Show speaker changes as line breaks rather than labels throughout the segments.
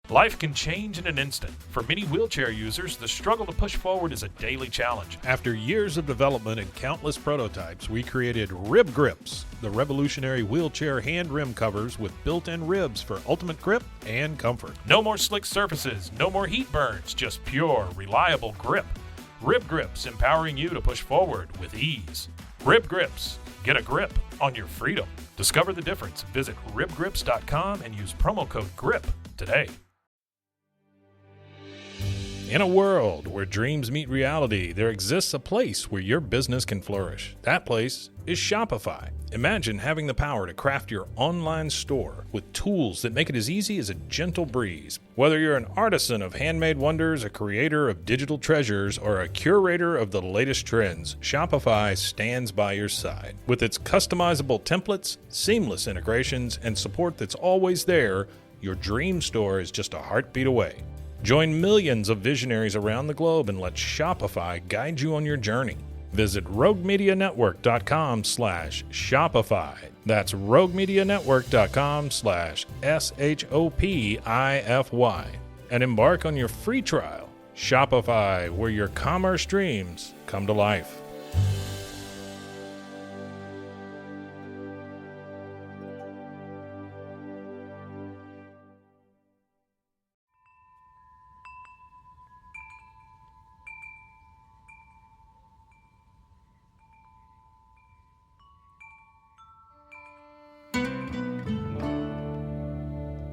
Life can change in an instant. For many wheelchair users, the struggle to push forward is a daily challenge.
After years of development and countless prototypes, we created Rib Grips, the revolutionary wheelchair hand rim covers with built-in ribs for ultimate grip and comfort.
No more slick surfaces, no more heat burns, just pure, reliable grip. Rib Grips, empowering you to push forward with ease. Rib Grips, get a grip on your freedom. Discover the difference. Visit ribgrips.com and use promo code GRIP today.
In a world where dreams meet reality, there exists a place where your business can flourish. That place is Shopify. Imagine having the power to craft your online store with tools that make it as easy as a gentle breeze. Whether you're an artisan of handmade wonders, a creator of digital treasures, or a curator of the latest trends, Shopify stands by your side. With its customizable templates, seamless integrations, and support that's always there, your dream store is just a heartbeat away. Join millions of visionaries around the globe and let Shopify guide you on your journey. Visit roguemedianetwork.com/Shopify. That's roguemedianetwork.com/SHOPIFY. And embark on your free trial. Shopify, where your commerce dreams come to life.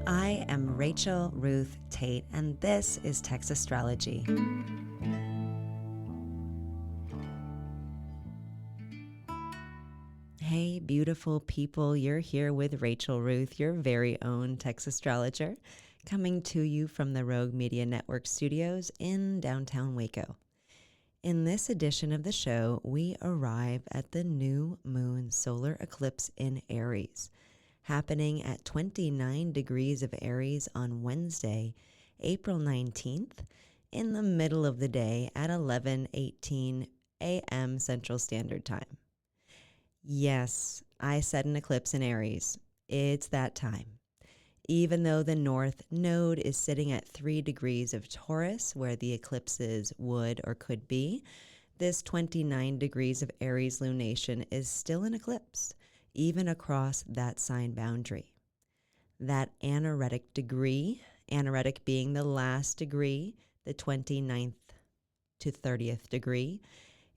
I am Rachel Ruth Tate, and this is Text Astrology. Hey, beautiful people, you're here with Rachel Ruth, your very own text astrologer, coming to you from the Rogue Media Network studios in downtown Waco. In this edition of the show, we arrive at the new moon solar eclipse in Aries, happening at 29 degrees of Aries on Wednesday, April 19th, in the middle of the day at 11:18 a.m. Central Standard Time. Yes, I said an eclipse in Aries. It's that time. Even though the North Node is sitting at 3 degrees of Taurus, where the eclipses would or could be, this 29 degrees of Aries lunation is still an eclipse, even across that sign boundary. That anaretic degree, anaretic being the last degree, the 29th to 30th degree,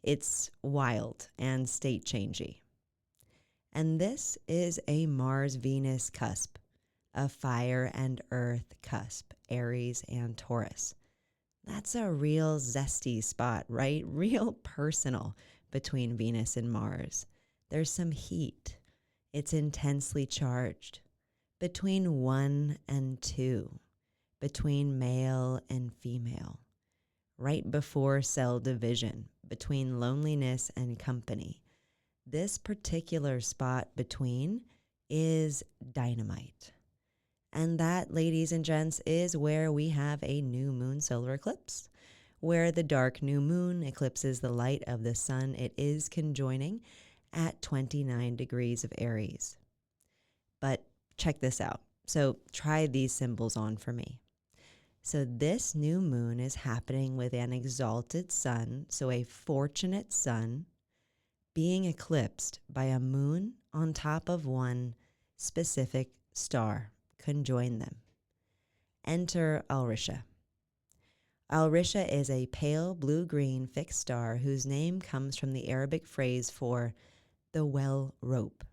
it's wild and state-changey. And this is a Mars-Venus cusp, a fire and earth cusp, Aries and Taurus. That's a real zesty spot, right? Real personal between Venus and Mars. There's some heat. It's intensely charged. Between 1 and 2, between male and female, right before cell division, between loneliness and company. This particular spot between is dynamite. And that, ladies and gents, is where we have a new moon solar eclipse, where the dark new moon eclipses the light of the sun. It is conjoining at 29 degrees of Aries. But check this out. So try these symbols on for me. So this new moon is happening with an exalted sun, so a fortunate sun, being eclipsed by a moon on top of one specific star. Conjoin them. Enter Alrisha. Alrisha is a pale blue-green fixed star whose name comes from the Arabic phrase for the well rope.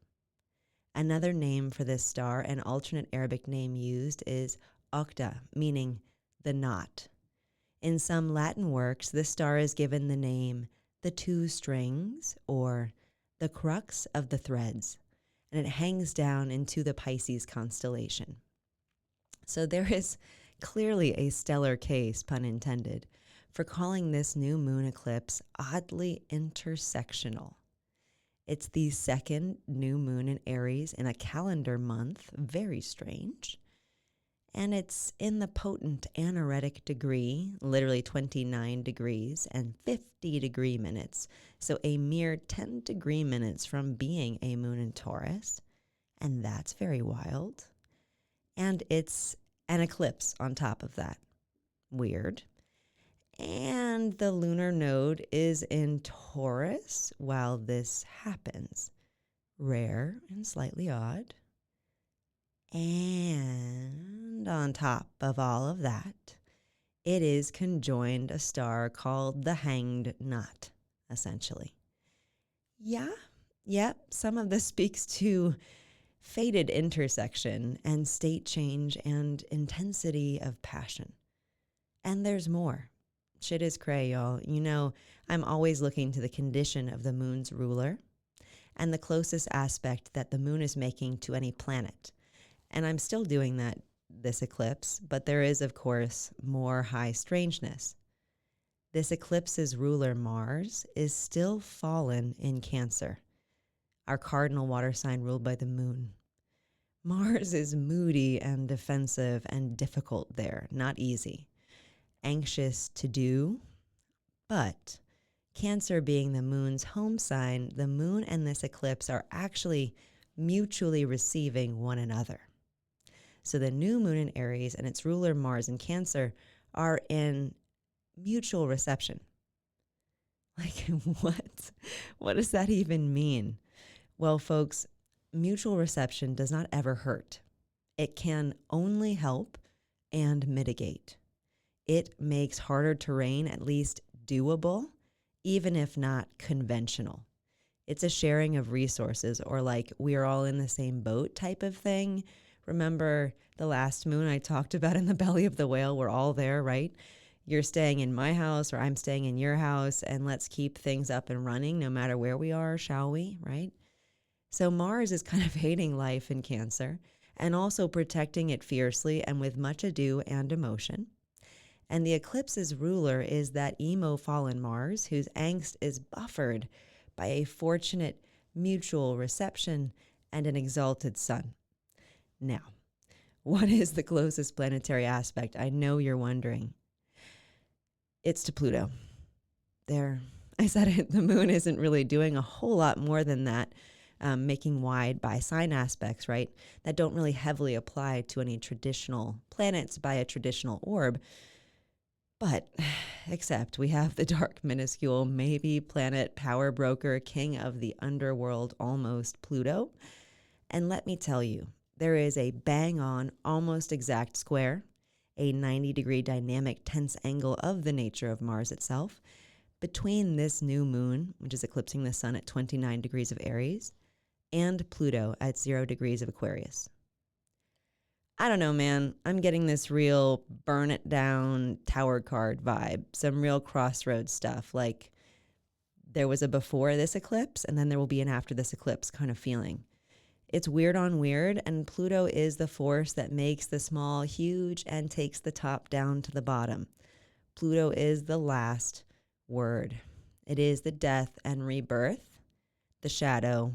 Another name for this star, an alternate Arabic name used, is Okta, meaning the knot. In some Latin works, this star is given the name the two strings or the crux of the threads, and it hangs down into the Pisces constellation. So there is clearly a stellar case, pun intended, for calling this new moon eclipse oddly intersectional. It's the second new moon in Aries in a calendar month, very strange. And it's in the potent anaretic degree, literally 29 degrees and 50 degree minutes. So a mere 10 degree minutes from being a moon in Taurus. And that's very wild. And it's an eclipse on top of that. Weird. And the lunar node is in Taurus while this happens. Rare and slightly odd. And on top of all of that, it is conjoined a star called the Hanged Knot, essentially. Yep, some of this speaks to fated intersection and state change and intensity of passion. And there's more. Shit is cray, y'all. You know, I'm always looking to the condition of the moon's ruler and the closest aspect that the moon is making to any planet. And I'm still doing that this eclipse, but there is, of course, more high strangeness. This eclipse's ruler, Mars, is still fallen in Cancer, our cardinal water sign ruled by the moon. Mars is moody and defensive and difficult there, not easy. Anxious to do, but Cancer being the moon's home sign, the moon and this eclipse are actually mutually receiving one another. So the new moon in Aries and its ruler Mars in Cancer are in mutual reception. Like, what? What does that even mean? Well, folks, mutual reception does not ever hurt. It can only help and mitigate. It makes harder terrain at least doable, even if not conventional. It's a sharing of resources, or like we are all in the same boat type of thing. Remember the last moon I talked about in the belly of the whale? We're all there, right? You're staying in my house or I'm staying in your house, and let's keep things up and running no matter where we are, shall we, right? So Mars is kind of hating life in Cancer and also protecting it fiercely and with much ado and emotion. And the eclipse's ruler is that emo fallen Mars, whose angst is buffered by a fortunate mutual reception and an exalted sun. Now, what is the closest planetary aspect? I know you're wondering. It's to Pluto. There, I said it, the moon isn't really doing a whole lot more than that, making wide by sign aspects, right? That don't really heavily apply to any traditional planets by a traditional orb. But, except we have the dark, minuscule, maybe planet, power broker, king of the underworld, almost Pluto. And let me tell you, there is a bang-on, almost exact square, a 90-degree dynamic tense angle of the nature of Mars itself, between this new moon, which is eclipsing the sun at 29 degrees of Aries, and Pluto at 0 degrees of Aquarius. I don't know, man. I'm getting this real burn it down tower card vibe, some real crossroads stuff. Like there was a before this eclipse and then there will be an after this eclipse kind of feeling. It's weird on weird, and Pluto is the force that makes the small huge and takes the top down to the bottom. Pluto is the last word. It is the death and rebirth, the shadow.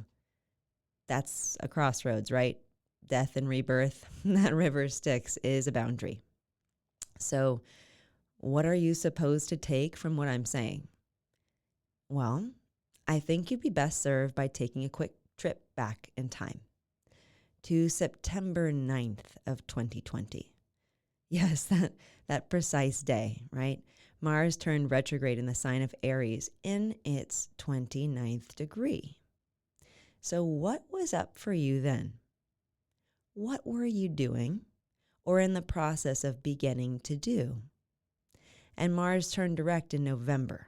That's a crossroads, right? Death and rebirth, that river Styx is a boundary. So what are you supposed to take from what I'm saying? Well, I think you'd be best served by taking a quick trip back in time to September 9th of 2020. Yes, that precise day, right? Mars turned retrograde in the sign of Aries in its 29th degree. So what was up for you then? What were you doing or in the process of beginning to do? And Mars turned direct in November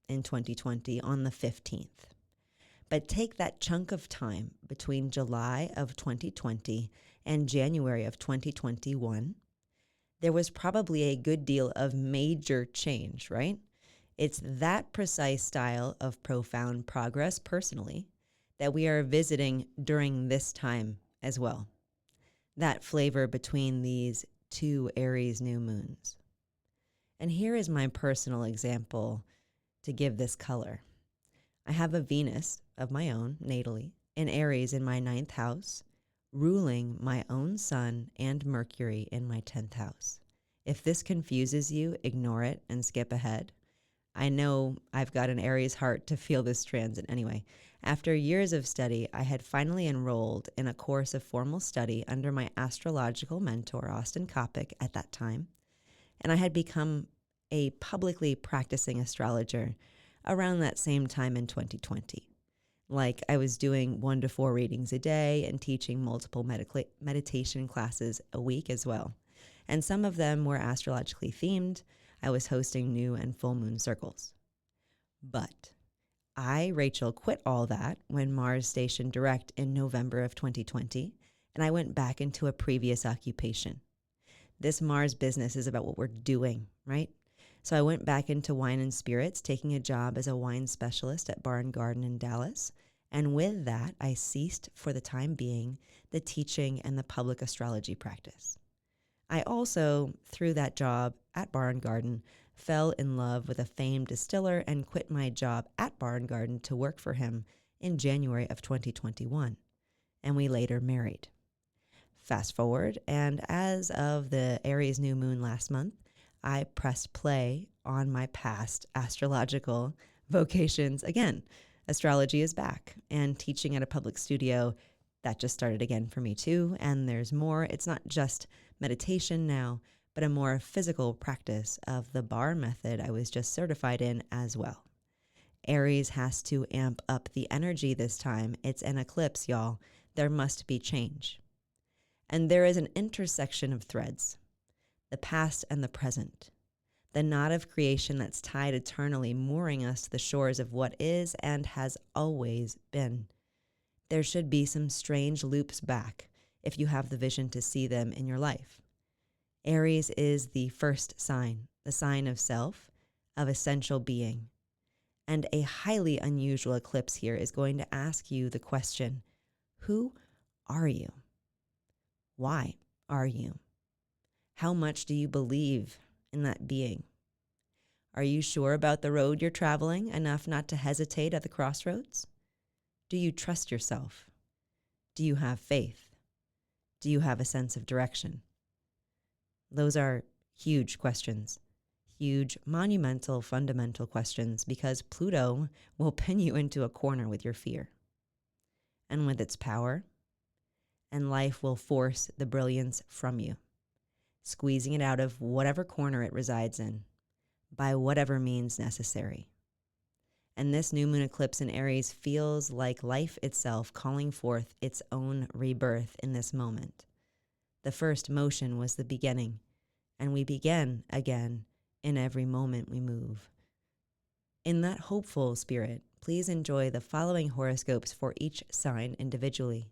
in 2020 on the 15th. But take that chunk of time between July of 2020 and January of 2021. There was probably a good deal of major change, right? It's that precise style of profound progress personally that we are visiting during this time as well. That flavor between these two Aries new moons. And here is my personal example to give this color. I have a Venus of my own, natally, in Aries in my 9th house, ruling my own Sun and Mercury in my 10th house. If this confuses you, ignore it and skip ahead. I know I've got an Aries heart to feel this transit anyway. After years of study, I had finally enrolled in a course of formal study under my astrological mentor, Austin Coppock, at that time, and I had become a publicly practicing astrologer around that same time in 2020. Like, I was doing 1 to 4 readings a day and teaching multiple meditation classes a week as well. And some of them were astrologically themed. I was hosting new and full moon circles. But I, Rachel, quit all that when Mars stationed direct in November of 2020, and I went back into a previous occupation. This Mars business is about what we're doing, right? So I went back into wine and spirits, taking a job as a wine specialist at Bar and Garden in Dallas. And with that, I ceased for the time being the teaching and the public astrology practice. I also, through that job at Bar and Garden, fell in love with a famed distiller and quit my job at Bar and Garden to work for him in January of 2021. And we later married. Fast forward, and as of the Aries new moon last month, I pressed play on my past astrological vocations again. Astrology is back, and teaching at a public studio, that just started again for me too. And there's more. It's not just meditation now, but a more physical practice of the bar method I was just certified in as well. Aries has to amp up the energy this time. It's an eclipse, y'all. There must be change. And there is an intersection of threads, the past and the present, the knot of creation that's tied eternally, mooring us to the shores of what is and has always been. There should be some strange loops back if you have the vision to see them in your life. Aries is the first sign, the sign of self, of essential being. And a highly unusual eclipse here is going to ask you the question, who are you? Why are you? How much do you believe in that being? Are you sure about the road you're traveling enough not to hesitate at the crossroads? Do you trust yourself? Do you have faith? Do you have a sense of direction? Those are huge questions, huge, monumental, fundamental questions, because Pluto will pin you into a corner with your fear and with its power, and life will force the brilliance from you, squeezing it out of whatever corner it resides in by whatever means necessary. And this new moon eclipse in Aries feels like life itself calling forth its own rebirth in this moment. The first motion was the beginning, and we begin again in every moment we move. In that hopeful spirit, please enjoy the following horoscopes for each sign individually.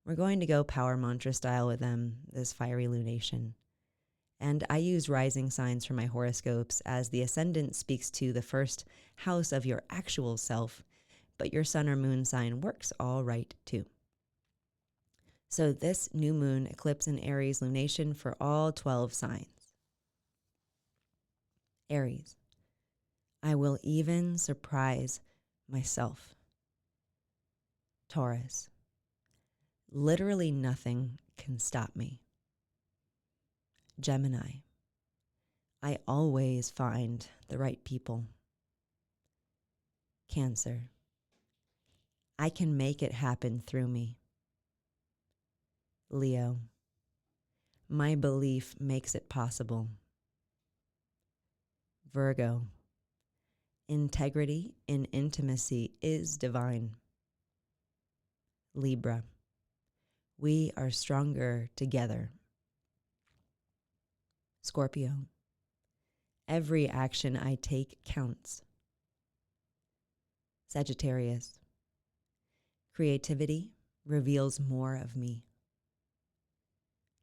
We're going to go power mantra style with them this fiery lunation. And I use rising signs for my horoscopes as the ascendant speaks to the first house of your actual self, but your sun or moon sign works all right too. So this new moon eclipse in Aries lunation for all 12 signs. Aries, I will even surprise myself. Taurus, literally nothing can stop me. Gemini, I always find the right people. Cancer, I can make it happen through me. Leo, my belief makes it possible. Virgo, integrity in intimacy is divine. Libra, we are stronger together. Scorpio, every action I take counts. Sagittarius, creativity reveals more of me.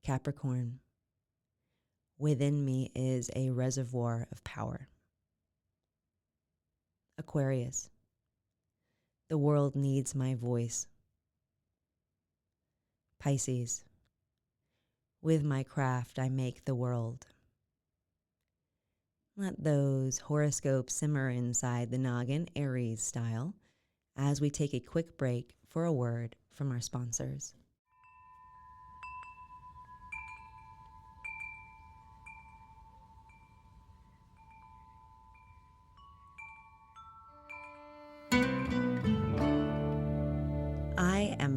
Capricorn, within me is a reservoir of power. Aquarius, the world needs my voice. Pisces, with my craft I make the world. Let those horoscopes simmer inside the noggin, Aries style, as we take a quick break for a word from our sponsors.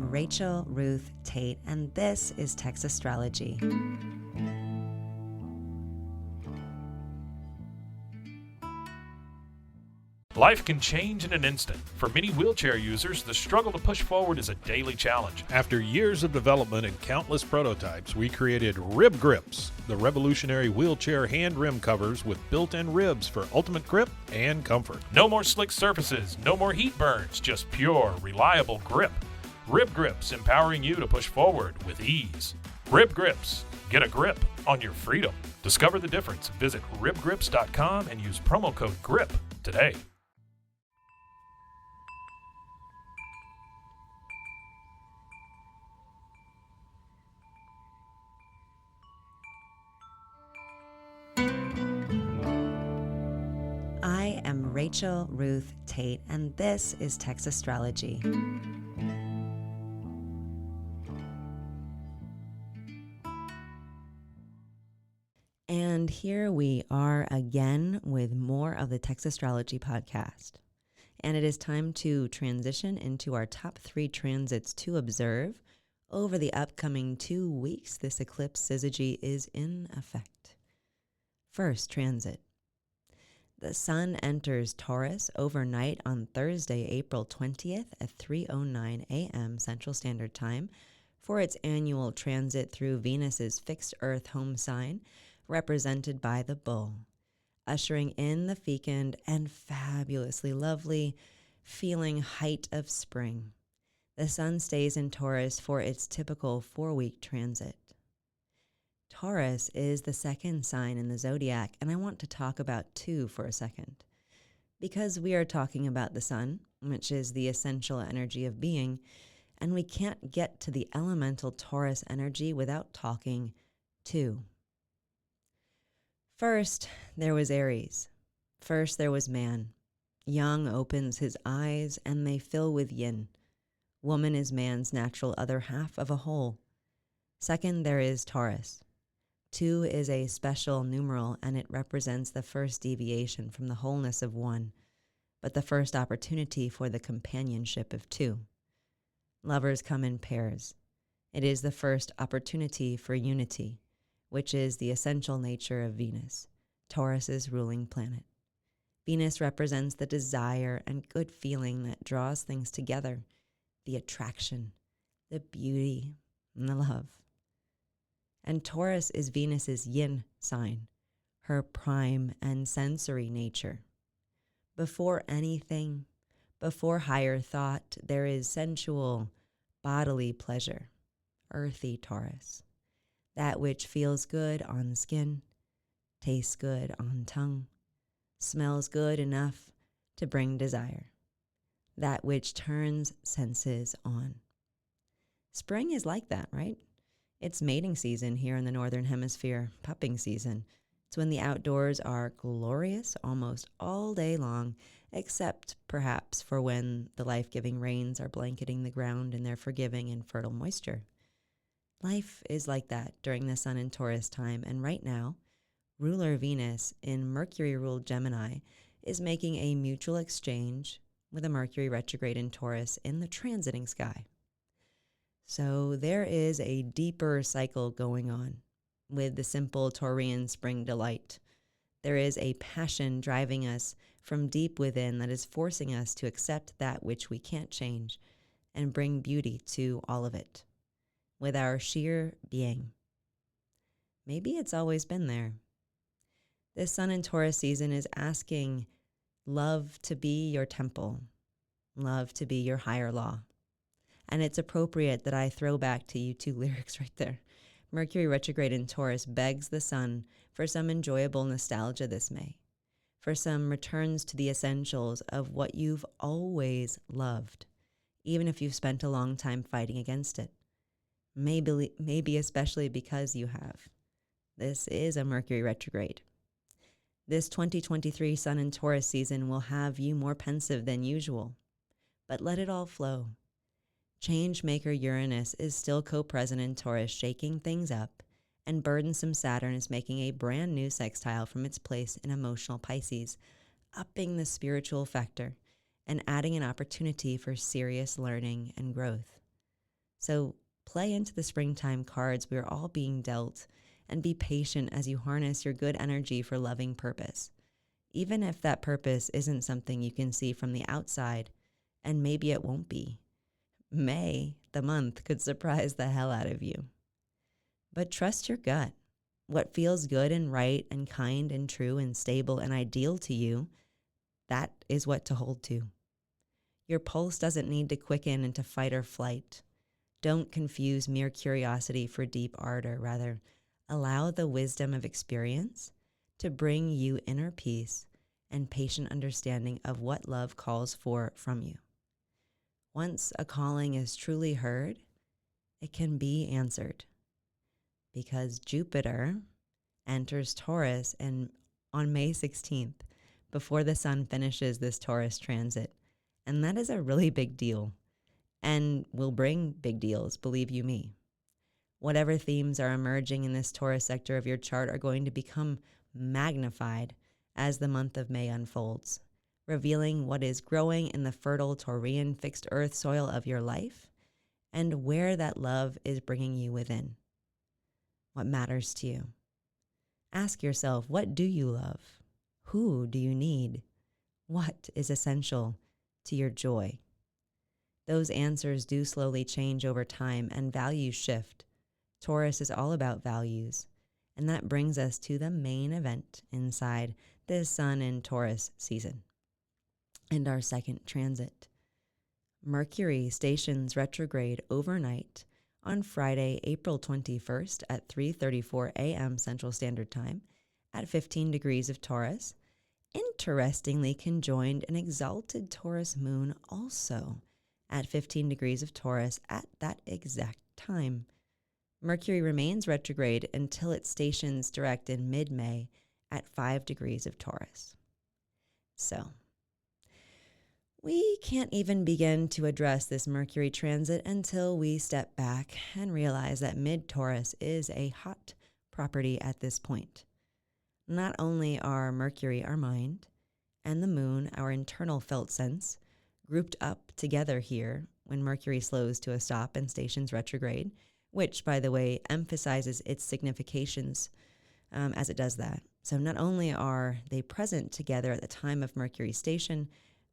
Rachel Ruth Tate, and this is Text Astrology.
Life can change in an instant. For many wheelchair users, the struggle to push forward is a daily challenge.
After years of development and countless prototypes, we created Rib Grips, the revolutionary wheelchair hand rim covers with built-in ribs for ultimate grip and comfort.
No more slick surfaces, no more heat burns, just pure, reliable grip. Rib Grips, empowering you to push forward with ease. Rib Grips, get a grip on your freedom. Discover the difference. Visit ribgrips.com and use promo code GRIP today.
I am Rachel Ruth Tate, and this is Text Astrology. And here we are again with more of the Text Astrology podcast. And it is time to transition into our top 3 transits to observe over the upcoming 2 weeks. This eclipse syzygy is in effect. First transit. The sun enters Taurus overnight on Thursday, April 20th at 3:09 a.m. Central Standard Time for its annual transit through Venus's fixed Earth home sign, represented by the bull, ushering in the fecund and fabulously lovely feeling height of spring. The sun stays in Taurus for its typical 4-week transit. Taurus is the second sign in the zodiac, and I want to talk about 2 for a second. Because we are talking about the sun, which is the essential energy of being, and we can't get to the elemental Taurus energy without talking 2. First, there was Aries. First, there was man. Yang opens his eyes, and they fill with yin. Woman is man's natural other half of a whole. Second, there is Taurus. 2 is a special numeral, and it represents the first deviation from the wholeness of 1, but the first opportunity for the companionship of 2. Lovers come in pairs. It is the first opportunity for unity, which is the essential nature of Venus, Taurus's ruling planet. Venus represents the desire and good feeling that draws things together, the attraction, the beauty, and the love. And Taurus is Venus's yin sign, her prime and sensory nature. Before anything, before higher thought, there is sensual, bodily pleasure, earthy Taurus. That which feels good on skin, tastes good on tongue, smells good enough to bring desire. That which turns senses on. Spring is like that, right? It's mating season here in the Northern Hemisphere, pupping season. It's when the outdoors are glorious almost all day long, except perhaps for when the life-giving rains are blanketing the ground in their forgiving and fertile moisture. Life is like that during the Sun in Taurus time, and right now, ruler Venus in Mercury-ruled Gemini is making a mutual exchange with a Mercury retrograde in Taurus in the transiting sky. So there is a deeper cycle going on with the simple Taurian spring delight. There is a passion driving us from deep within that is forcing us to accept that which we can't change and bring beauty to all of it with our sheer being. Maybe it's always been there. This Sun in Taurus season is asking love to be your temple, love to be your higher law. And it's appropriate that I throw back to you 2 lyrics right there. Mercury retrograde in Taurus begs the sun for some enjoyable nostalgia this May, for some returns to the essentials of what you've always loved, even if you've spent a long time fighting against it. Maybe especially because you have. This is a Mercury retrograde. This 2023 Sun in Taurus season will have you more pensive than usual, but let it all flow. Changemaker Uranus is still co-present in Taurus, shaking things up, and burdensome Saturn is making a brand new sextile from its place in emotional Pisces, upping the spiritual factor and adding an opportunity for serious learning and growth. So play into the springtime cards we are all being dealt, and be patient as you harness your good energy for loving purpose. Even if that purpose isn't something you can see from the outside, and maybe it won't be. May, the month, could surprise the hell out of you. But trust your gut. What feels good and right and kind and true and stable and ideal to you, that is what to hold to. Your pulse doesn't need to quicken into fight or flight. Don't confuse mere curiosity for deep ardor. Rather, allow the wisdom of experience to bring you inner peace and patient understanding of what love calls for from you. Once a calling is truly heard, it can be answered, because Jupiter enters Taurus on May 16th, before the sun finishes this Taurus transit. And that is a really big deal, and will bring big deals, believe you me. Whatever themes are emerging in this Taurus sector of your chart are going to become magnified as the month of May unfolds, revealing what is growing in the fertile Taurian fixed earth soil of your life and where that love is bringing you within. What matters to you? Ask yourself, what do you love? Who do you need? What is essential to your joy? Those answers do slowly change over time, and values shift. Taurus is all about values, and that brings us to the main event inside this Sun in Taurus season and our second transit. Mercury stations retrograde overnight on Friday, April 21st at 3:34 a.m. Central Standard Time at 15 degrees of Taurus. Interestingly conjoined an exalted Taurus moon also at 15 degrees of Taurus at that exact time. Mercury remains retrograde until it stations direct in mid-May at 5 degrees of Taurus. So, we can't even begin to address this Mercury transit until we step back and realize that mid-Taurus is a hot property at this point. Not only are Mercury, our mind, and the moon, our internal felt sense, grouped up together here when Mercury slows to a stop and stations retrograde, which, by the way, emphasizes its significations as it does that. So not only are they present together at the time of Mercury station,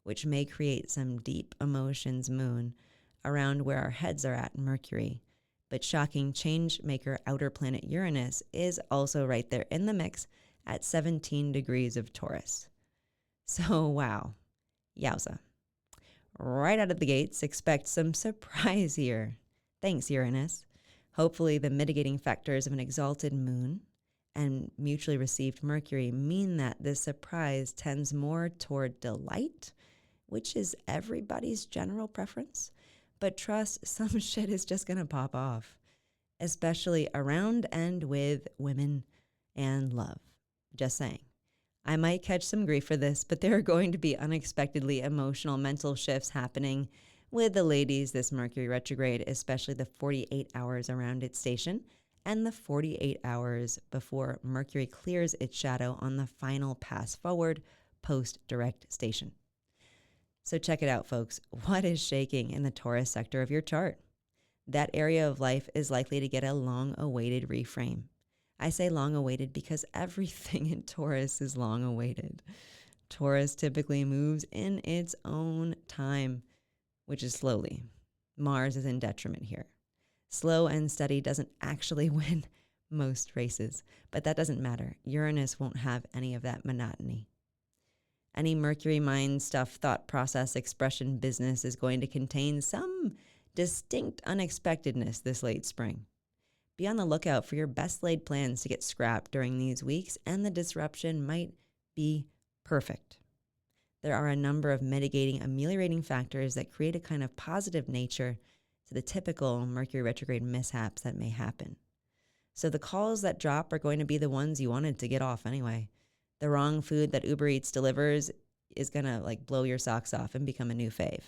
which may create some deep emotions moon around where our heads are at in Mercury, but shocking change maker outer planet Uranus is also right there in the mix at 17 degrees of Taurus. So wow, yowza. Right out of the gates, expect some surprise here. Thanks, Uranus. Hopefully the mitigating factors of an exalted moon and mutually received Mercury mean that this surprise tends more toward delight, which is everybody's general preference. But trust, some shit is just going to pop off, especially around and with women and love. Just saying. I might catch some grief for this, but there are going to be unexpectedly emotional mental shifts happening with the ladies this Mercury retrograde, especially the 48 hours around its station and the 48 hours before Mercury clears its shadow on the final pass forward post-direct station. So check it out, folks. What is shaking in the Taurus sector of your chart? That area of life is likely to get a long-awaited reframe. I say long-awaited because everything in Taurus is long-awaited. Taurus typically moves in its own time, which is slowly. Mars is in detriment here. Slow and steady doesn't actually win most races, but that doesn't matter. Uranus won't have any of that monotony. Any Mercury mind stuff, thought process, expression, business is going to contain some distinct unexpectedness this late spring. Be on the lookout for your best laid plans to get scrapped during these weeks, and the disruption might be perfect. There are a number of mitigating, ameliorating factors that create a kind of positive nature to the typical Mercury retrograde mishaps that may happen. So the calls that drop are going to be the ones you wanted to get off anyway. The wrong food that Uber Eats delivers is going to blow your socks off and become a new fave.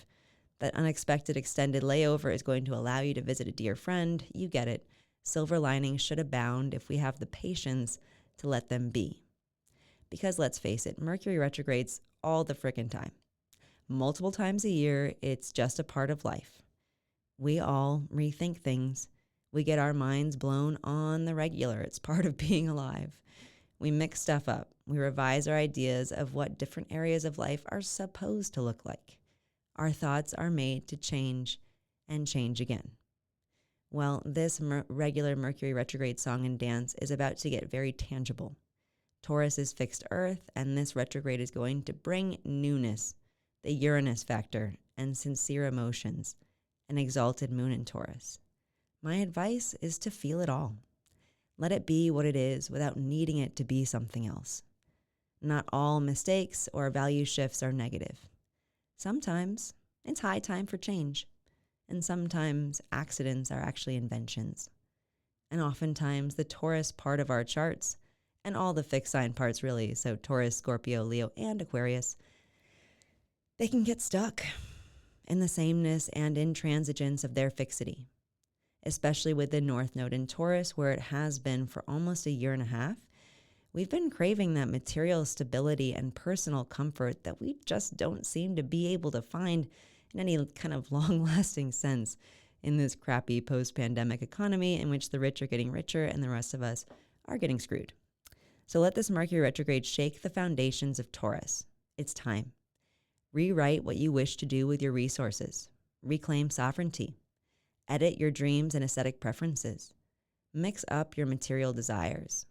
That unexpected extended layover is going to allow you to visit a dear friend. You get it. Silver linings should abound if we have the patience to let them be. Because let's face it, Mercury retrogrades all the frickin' time. Multiple times a year, it's just a part of life. We all rethink things. We get our minds blown on the regular. It's part of being alive. We mix stuff up. We revise our ideas of what different areas of life are supposed to look like. Our thoughts are made to change and change again. Well, this regular Mercury retrograde song and dance is about to get very tangible. Taurus is fixed Earth, and this retrograde is going to bring newness, the Uranus factor, and sincere emotions, an exalted moon in Taurus. My advice is to feel it all. Let it be what it is without needing it to be something else. Not all mistakes or value shifts are negative. Sometimes it's high time for change, and sometimes accidents are actually inventions. And oftentimes the Taurus part of our charts, and all the fixed sign parts really, so Taurus, Scorpio, Leo, and Aquarius, they can get stuck in the sameness and intransigence of their fixity, especially with the North Node in Taurus, where it has been for almost a year and a half. We've been craving that material stability and personal comfort that we just don't seem to be able to find in any kind of long-lasting sense in this crappy post-pandemic economy in which the rich are getting richer and the rest of us are getting screwed. So let this Mercury retrograde shake the foundations of Taurus. It's time. Rewrite what you wish to do with your resources. Reclaim sovereignty. Edit your dreams and aesthetic preferences. Mix up your material desires.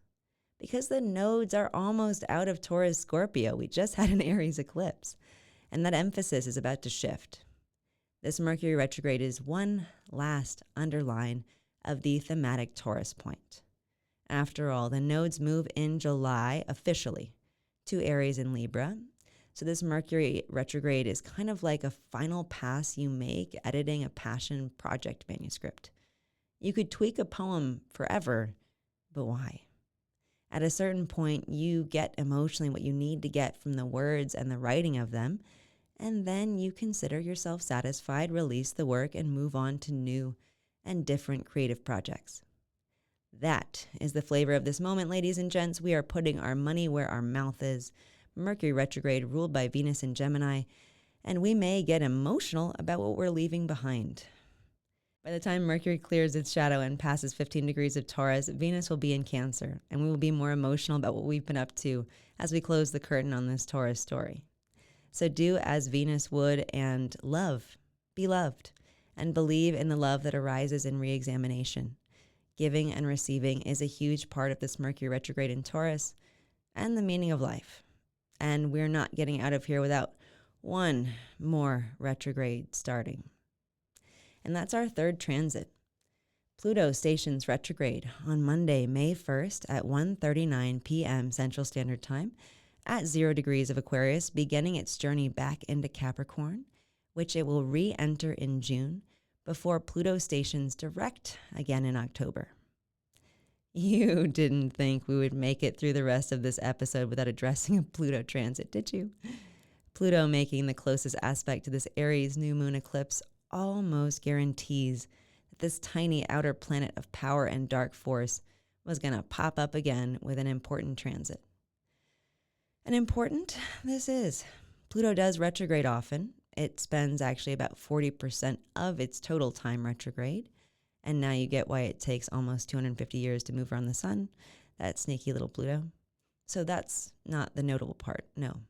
Because the nodes are almost out of Taurus Scorpio. We just had an Aries eclipse, and that emphasis is about to shift. This Mercury retrograde is one last underline of the thematic Taurus point. After all, the nodes move in July officially to Aries and Libra. So this Mercury retrograde is kind of like a final pass you make editing a passion project manuscript. You could tweak a poem forever, but why? At a certain point, you get emotionally what you need to get from the words and the writing of them, and then you consider yourself satisfied, release the work, and move on to new and different creative projects. That is the flavor of this moment, ladies and gents. We are putting our money where our mouth is. Mercury retrograde ruled by Venus in Gemini, and we may get emotional about what we're leaving behind. By the time Mercury clears its shadow and passes 15 degrees of Taurus, Venus will be in Cancer, and we will be more emotional about what we've been up to as we close the curtain on this Taurus story. So do as Venus would and love, be loved, and believe in the love that arises in re-examination. Giving and receiving is a huge part of this Mercury retrograde in Taurus and the meaning of life. And we're not getting out of here without one more retrograde starting. And that's our third transit. Pluto stations retrograde on Monday, May 1st at 1:39 p.m. Central Standard Time at 0 degrees of Aquarius, beginning its journey back into Capricorn, which it will re-enter in June before Pluto stations direct again in October. You didn't think we would make it through the rest of this episode without addressing a Pluto transit, did you? Pluto making the closest aspect to this Aries new moon eclipse almost guarantees that this tiny outer planet of power and dark force was going to pop up again with an important transit. And important this is. Pluto does retrograde often. It spends actually about 40% of its total time retrograde. And now you get why it takes almost 250 years to move around the sun, that sneaky little Pluto. So that's not the notable part, no.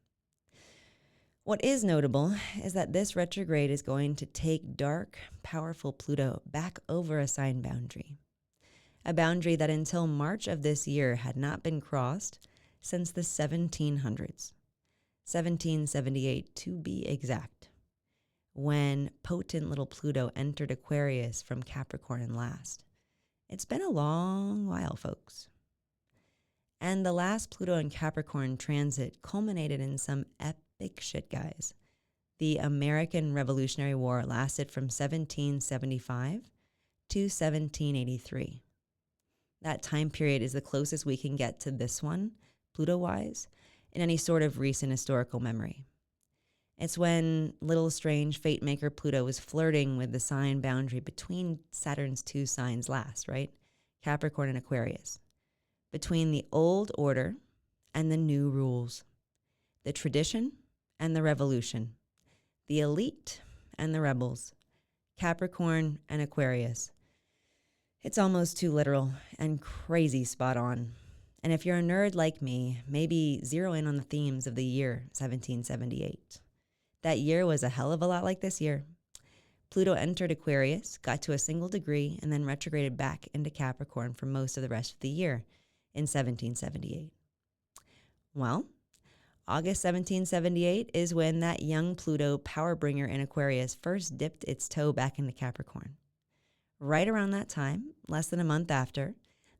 What is notable is that this retrograde is going to take dark, powerful Pluto back over a sign boundary. A boundary that until March of this year had not been crossed since the 1700s. 1778 to be exact, when potent little Pluto entered Aquarius from Capricorn and last. It's been a long while, folks. And the last Pluto and Capricorn transit culminated in some epic shit, guys. The American Revolutionary War lasted from 1775 to 1783. That time period is the closest we can get to this one, Pluto-wise, in any sort of recent historical memory. It's when little strange fate maker Pluto was flirting with the sign boundary between Saturn's two signs last, right? Capricorn and Aquarius. Between the old order and the new rules. The tradition and the revolution. The elite and the rebels. Capricorn and Aquarius. It's almost too literal and crazy spot on. And if you're a nerd like me, maybe zero in on the themes of the year 1778. That year was a hell of a lot like this year. Pluto entered Aquarius, got to a single degree, and then retrograded back into Capricorn for most of the rest of the year in 1778. Well, August 1778 is when that young Pluto power bringer in Aquarius first dipped its toe back into Capricorn. Right around that time, less than a month after,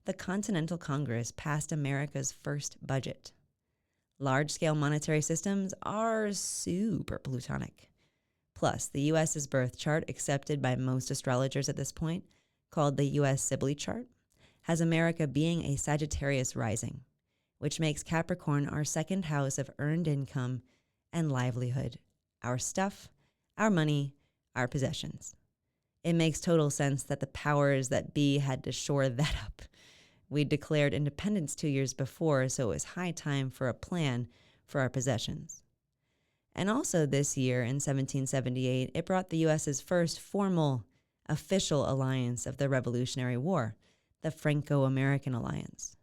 the Continental Congress passed America's first budget. Large-scale monetary systems are super plutonic. Plus, the U.S.'s birth chart, accepted by most astrologers at this point, called the U.S. Syzygy chart, has America being a Sagittarius rising, which makes Capricorn our second house of earned income and livelihood, our stuff, our money, our possessions. It makes total sense that the powers that be had to shore that up. We declared independence 2 years before, so it was high time for a plan for our possessions. And also this year, in 1778, it brought the U.S.'s first formal, official alliance of the Revolutionary War, the Franco-American Alliance.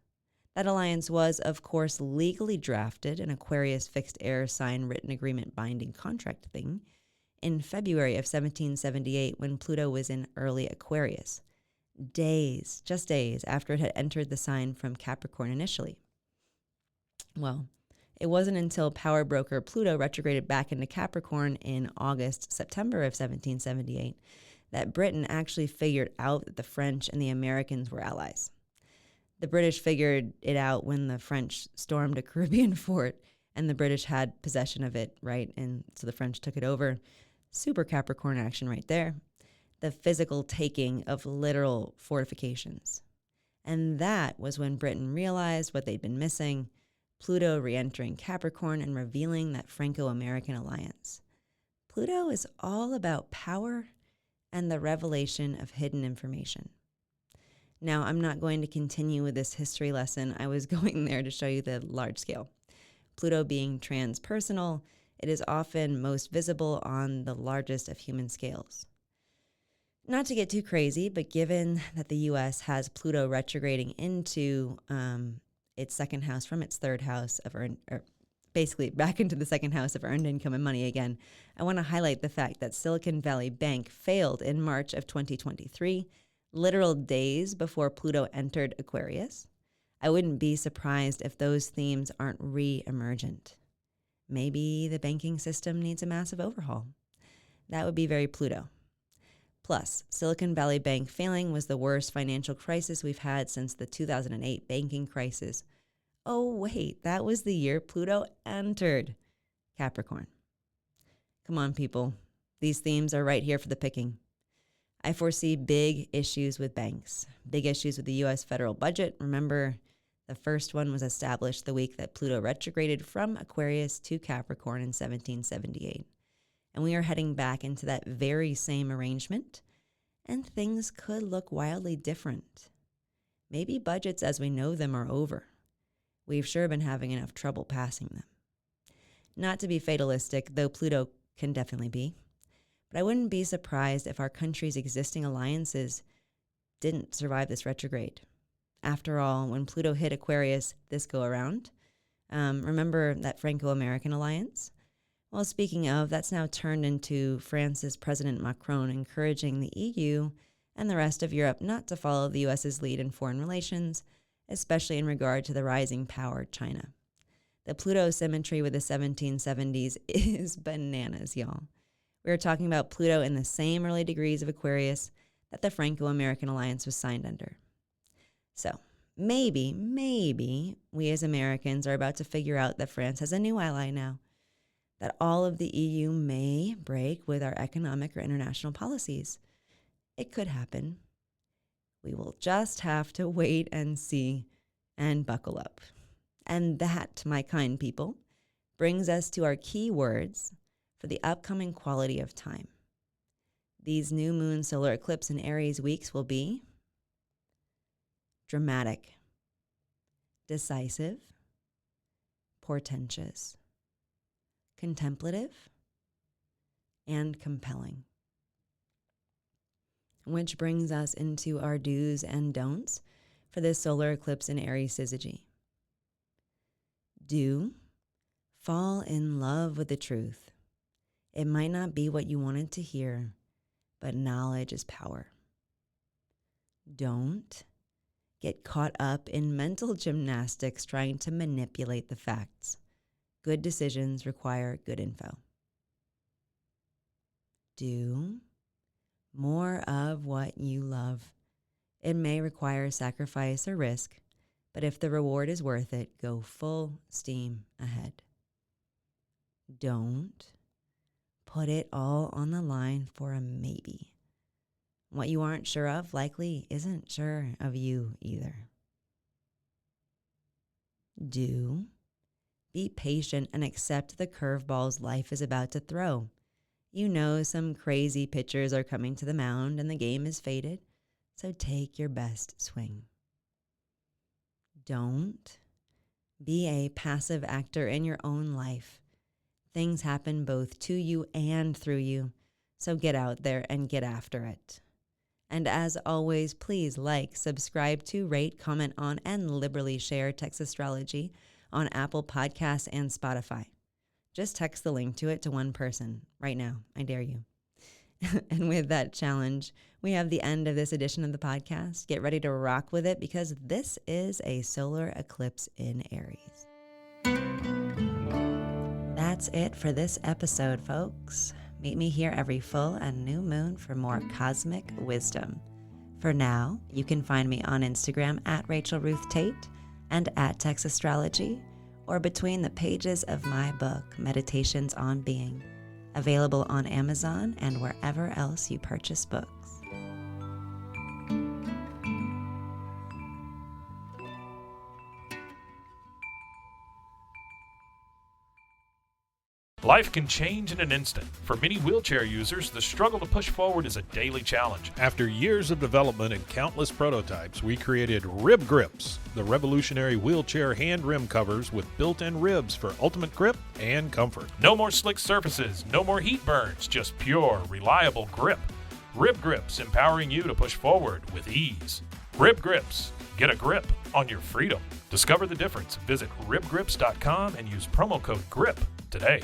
That alliance was, of course, legally drafted, an Aquarius fixed air sign written agreement binding contract thing, in February of 1778 when Pluto was in early Aquarius. Just days after it had entered the sign from Capricorn initially. Well, it wasn't until power broker Pluto retrograded back into Capricorn in September of 1778 that Britain actually figured out that the French and the Americans were allies. The British figured it out when the French stormed a Caribbean fort and the British had possession of it, right? And so the French took it over. Super Capricorn action right there. The physical taking of literal fortifications. And that was when Britain realized what they'd been missing, Pluto re-entering Capricorn and revealing that Franco-American alliance. Pluto is all about power and the revelation of hidden information. Now, I'm not going to continue with this history lesson. I was going there to show you the large scale. Pluto being transpersonal, it is often most visible on the largest of human scales. Not to get too crazy, but given that the U.S. has Pluto retrograding into its second house from its third house of basically back into the second house of earned income and money again, I want to highlight the fact that Silicon Valley Bank failed in March of 2023, literal days before Pluto entered Aquarius. I wouldn't be surprised if those themes aren't re-emergent. Maybe the banking system needs a massive overhaul. That would be very Pluto. Plus, Silicon Valley Bank failing was the worst financial crisis we've had since the 2008 banking crisis. Oh, wait, that was the year Pluto entered Capricorn. Come on, people. These themes are right here for the picking. I foresee big issues with banks, big issues with the U.S. federal budget. Remember, the first one was established the week that Pluto retrograded from Aquarius to Capricorn in 1778. And we are heading back into that very same arrangement, and things could look wildly different. Maybe budgets as we know them are over. We've sure been having enough trouble passing them. Not to be fatalistic, though Pluto can definitely be, but I wouldn't be surprised if our country's existing alliances didn't survive this retrograde. After all, when Pluto hit Aquarius this go around, remember that Franco-American alliance? Well, speaking of, that's now turned into France's President Macron encouraging the EU and the rest of Europe not to follow the U.S.'s lead in foreign relations, especially in regard to the rising power China. The Pluto symmetry with the 1770s is bananas, y'all. We are talking about Pluto in the same early degrees of Aquarius that the Franco-American alliance was signed under. So, maybe we as Americans are about to figure out that France has a new ally now, that all of the EU may break with our economic or international policies. It could happen. We will just have to wait and see and buckle up. And that, my kind people, brings us to our key words for the upcoming quality of time. These new moon solar eclipse in Aries weeks will be dramatic, decisive, portentous, contemplative, and compelling. which brings us into our do's and don'ts for this solar eclipse in Aries syzygy. Do, fall in love with the truth. It might not be what you wanted to hear, but knowledge is power. Don't get caught up in mental gymnastics trying to manipulate the facts. Good decisions require good info. Do more of what you love. It may require sacrifice or risk, but if the reward is worth it, go full steam ahead. Don't put it all on the line for a maybe. What you aren't sure of likely isn't sure of you either. Do be patient and accept the curveballs life is about to throw. You know some crazy pitchers are coming to the mound and the game is fated, so take your best swing. Don't be a passive actor in your own life. Things happen both to you and through you, so get out there and get after it. And as always, please like, subscribe to, rate, comment on, and liberally share Text Astrology on Apple Podcasts and Spotify. Just text the link to it to one person right now. I dare you. And with that challenge, we have the end of this edition of the podcast. Get ready to rock with it because this is a solar eclipse in Aries. That's it for this episode, folks. Meet me here every full and new moon for more cosmic wisdom. For now, you can find me on Instagram at Rachel Ruth Tate and at Text Astrology, or between the pages of my book, Meditations on Being, available on Amazon and wherever else you purchase books.
Life can change in an instant. For many wheelchair users, the struggle to push forward is a daily challenge.
After years of development and countless prototypes, we created Rib Grips, the revolutionary wheelchair hand rim covers with built-in ribs for ultimate grip and comfort.
No more slick surfaces, no more heat burns, just pure, reliable grip. Rib Grips, empowering you to push forward with ease. Rib Grips, get a grip on your freedom. Discover the difference. Visit ribgrips.com and use promo code GRIP today.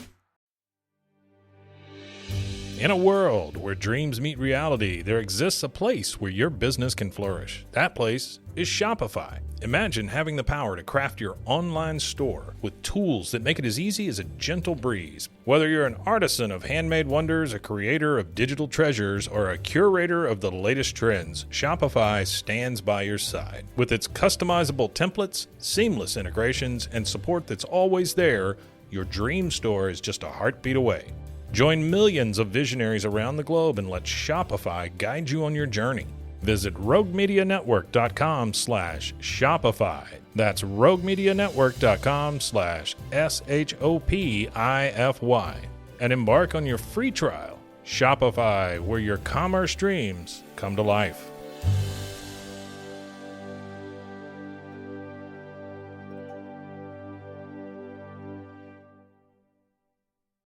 In a world where dreams meet reality, there exists a place where your business can flourish. That place is Shopify. Imagine having the power to craft your online store with tools that make it as easy as a gentle breeze. Whether you're an artisan of handmade wonders, a creator of digital treasures, or a curator of the latest trends, Shopify stands by your side. With its customizable templates, seamless integrations, and support that's always there, your dream store is just a heartbeat away. Join millions of visionaries around the globe and let Shopify guide you on your journey. Visit roguemedianetwork.com/Shopify. That's roguemedianetwork.com/SHOPIFY. And embark on your free trial. Shopify, where your commerce dreams come to life.